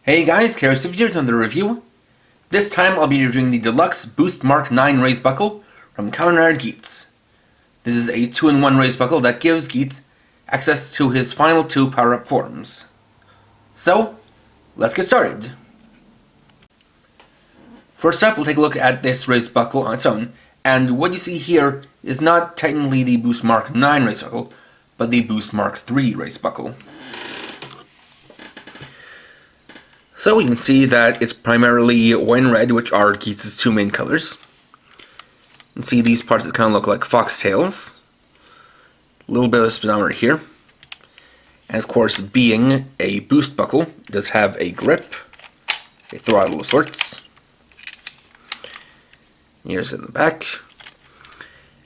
Hey guys, Karasif here to the review. This time I'll be reviewing the Deluxe Boost Mark 9 raise buckle from Kamen Geats. This is a 2-in-1 raise buckle that gives Geats access to his final 2 power-up forms. So, let's get started. First up, we'll take a look at this raise buckle on its own, and what you see here is not technically the Boost Mark 9 raise buckle, but the Boost Mark 3 raise buckle. So you can see that it's primarily white and red, which are Geats' 2 main colors. You can see these parts that kind of look like foxtails. A little bit of a speedometer here. And of course, being a boost buckle, it does have a grip, a throttle of sorts. Here's in the back.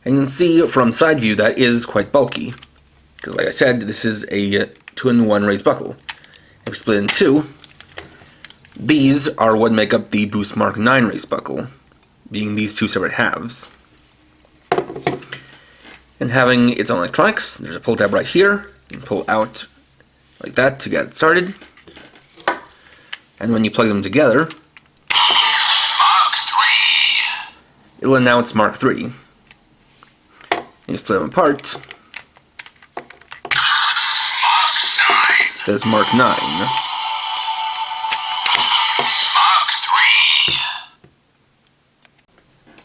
And you can see from side view that is quite bulky. Because like I said, this is a 2-in-1 raised buckle. If we split it in two, these are what make up the Boost Mark 9 race buckle, being these 2 separate halves. And having its own electronics, there's a pull tab right here. You can pull out like that to get it started. And when you plug them together, it'll announce Mark 3. And you split them apart. It says Mark 9.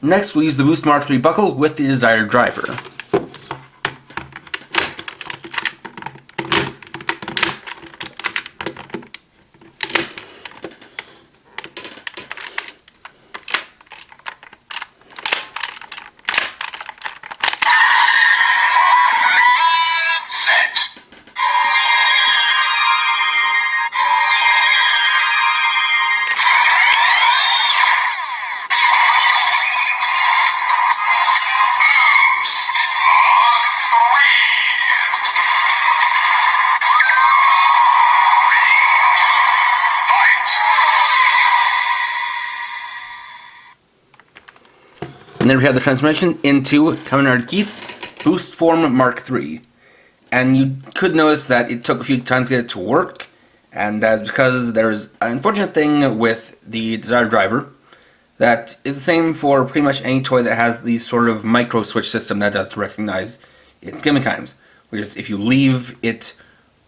Next, we'll use the Boost Mark 3 buckle with the desired driver. And then we have the transformation into Kamen Geats Boost Form Mark 3. And you could notice that it took a few times to get it to work, and that's because there's an unfortunate thing with the desired driver that is the same for pretty much any toy that has the sort of micro switch system that does to recognize its gimmick items, which is if you leave it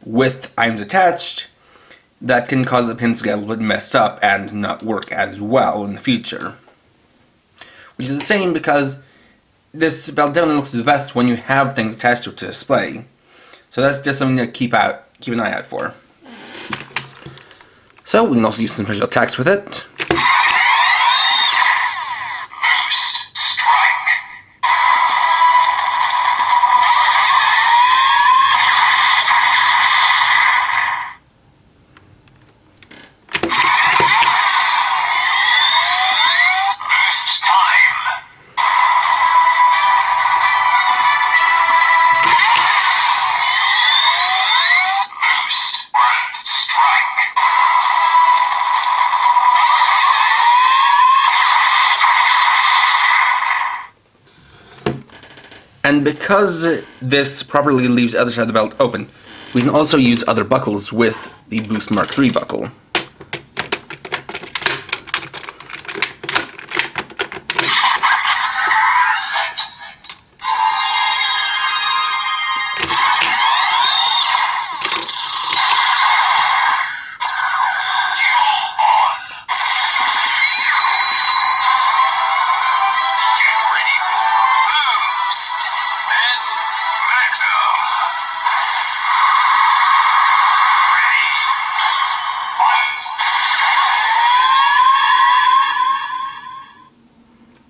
with items attached, that can cause the pins to get a little bit messed up and not work as well in the future. Which is the same because this belt definitely looks the best when you have things attached to it to display. So that's just something to keep an eye out for. So we can also use some special attacks with it. And because this properly leaves the other side of the belt open, we can also use other buckles with the Boost Mark 3 buckle.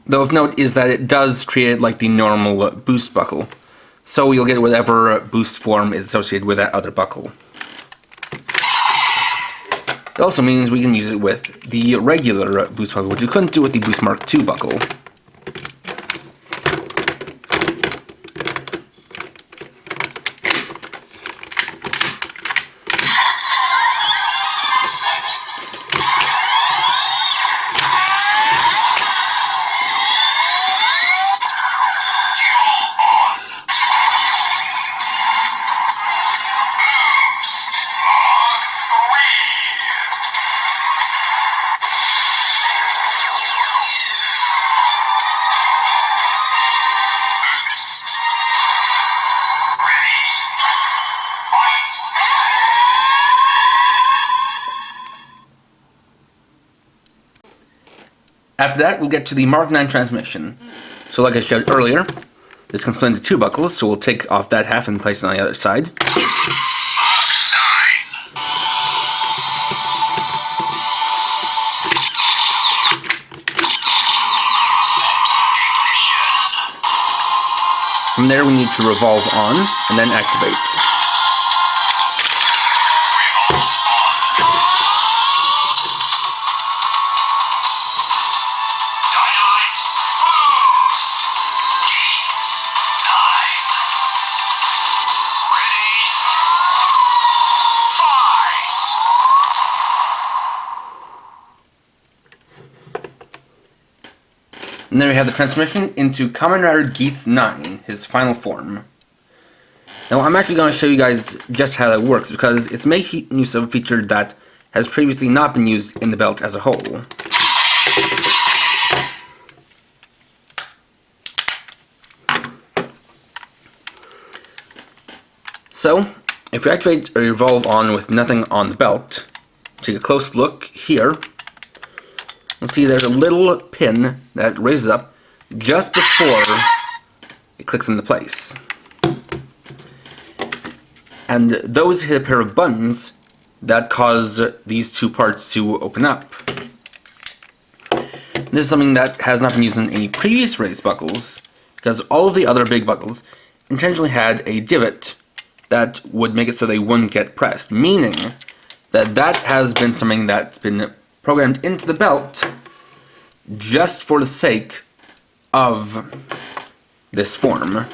Though of note is that it does create like the normal boost buckle, so you'll get whatever boost form is associated with that other buckle. It also means we can use it with the regular boost buckle, which you couldn't do with the Boost Mark 2 buckle. After that, we'll get to the Mark 9 transmission. So like I showed earlier, this can split into 2 buckles, so we'll take off that half and place it on the other side. From there we need to revolve on, and then activate. And there we have the transmission into Kamen Rider Geats 9, his final form. Now I'm actually going to show you guys just how that works, because it's making use of a feature that has previously not been used in the belt as a whole. So, if we activate or revolve on with nothing on the belt, take a close look here. You'll see there's a little pin that raises up just before it clicks into place. And those hit a pair of buttons that cause these 2 parts to open up. This is something that has not been used in any previous race buckles, because all of the other big buckles intentionally had a divot that would make it so they wouldn't get pressed, meaning that that has been something that's been programmed into the belt just for the sake of this form.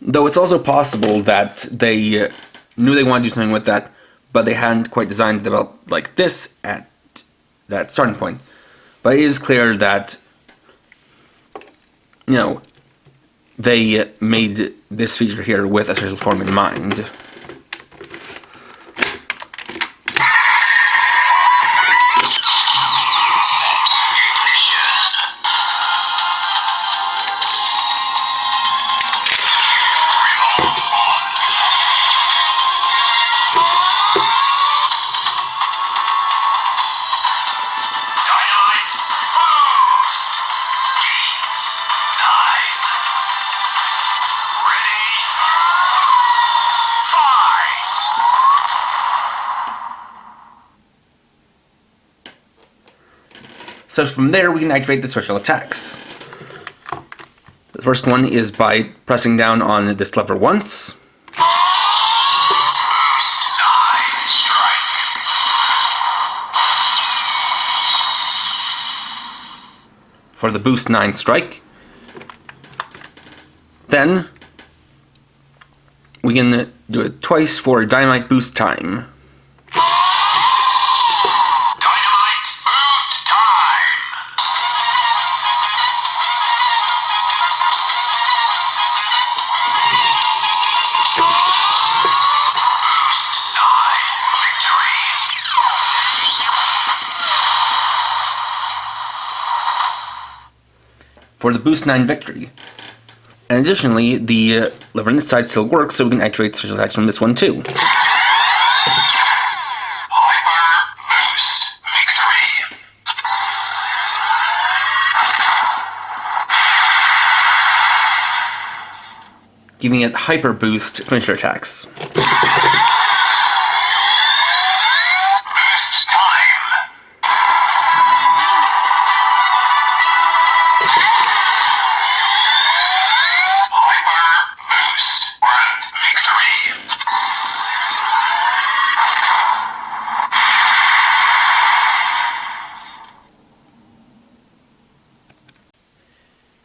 Though it's also possible that they knew they wanted to do something with that, but they hadn't quite designed the belt like this at that starting point. But it is clear that, you know, they made this feature here with a special form in mind. So from there we can activate the special attacks. The first one is by pressing down on this lever once. For the Boost 9 strike. Then we can do it twice for Dynamite Boost time. For the Boost 9 victory. And additionally, the lever on this side still works, so we can activate special attacks from this one too. Giving it Hyper Boost finisher attacks.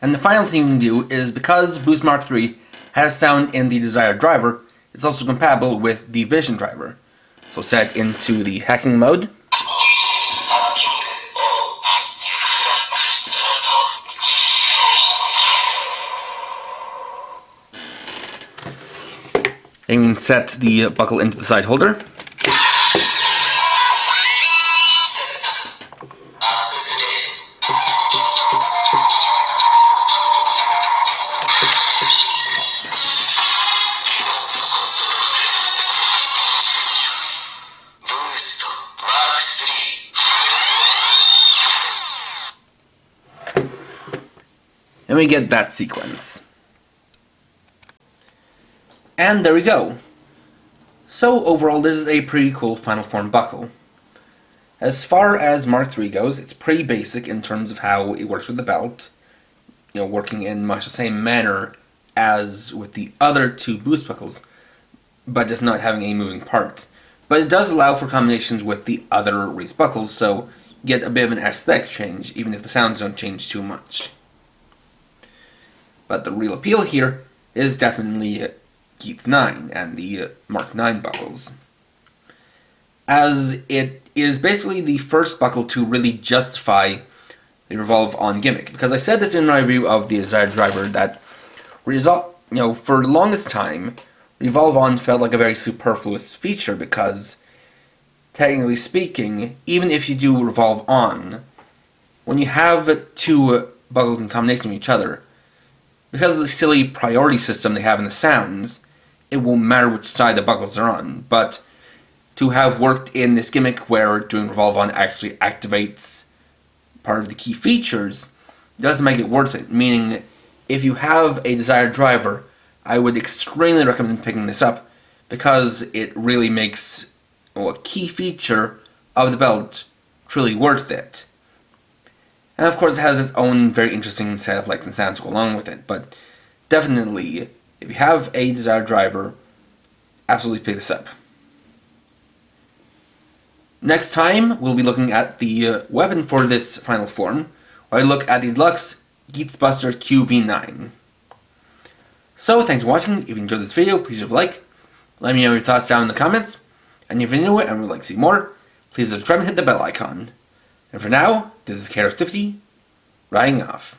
And the final thing you can do is, because Boost Mark 3 has sound in the desired driver, it's also compatible with the Vision driver. So set into the hacking mode. And you can set the buckle into the side holder. and we get that sequence. And there we go. So overall, this is a pretty cool final form buckle. As far as Mark III goes, it's pretty basic in terms of how it works with the belt, working in much the same manner as with the other two boost buckles, but just not having any moving parts. But it does allow for combinations with the other race buckles, so you get a bit of an aesthetic change, even if the sounds don't change too much. But the real appeal here is definitely Geats 9 and the Mark 9 buckles, as it is basically the first buckle to really justify the revolve on gimmick. Because I said this in my review of the Desired Driver that for the longest time, revolve on felt like a very superfluous feature because, technically speaking, even if you do revolve on, when you have two buckles in combination with each other, because of the silly priority system they have in the sounds, it won't matter which side the buckles are on. But to have worked in this gimmick where doing revolve on actually activates part of the key features, does make it worth it. Meaning, if you have a Desired Driver, I would extremely recommend picking this up because it really makes a key feature of the belt truly worth it. And of course it has its own very interesting set of lights and sounds to go along with it, but definitely, if you have a Desired Driver, absolutely pick this up. Next time, we'll be looking at the weapon for this final form, where I look at the deluxe Geats Buster QB9. So, thanks for watching. If you enjoyed this video, please leave a like. Let me know your thoughts down in the comments. And if you're new and would like to see more, please subscribe and hit the bell icon. And for now, this is Chaos50, riding off.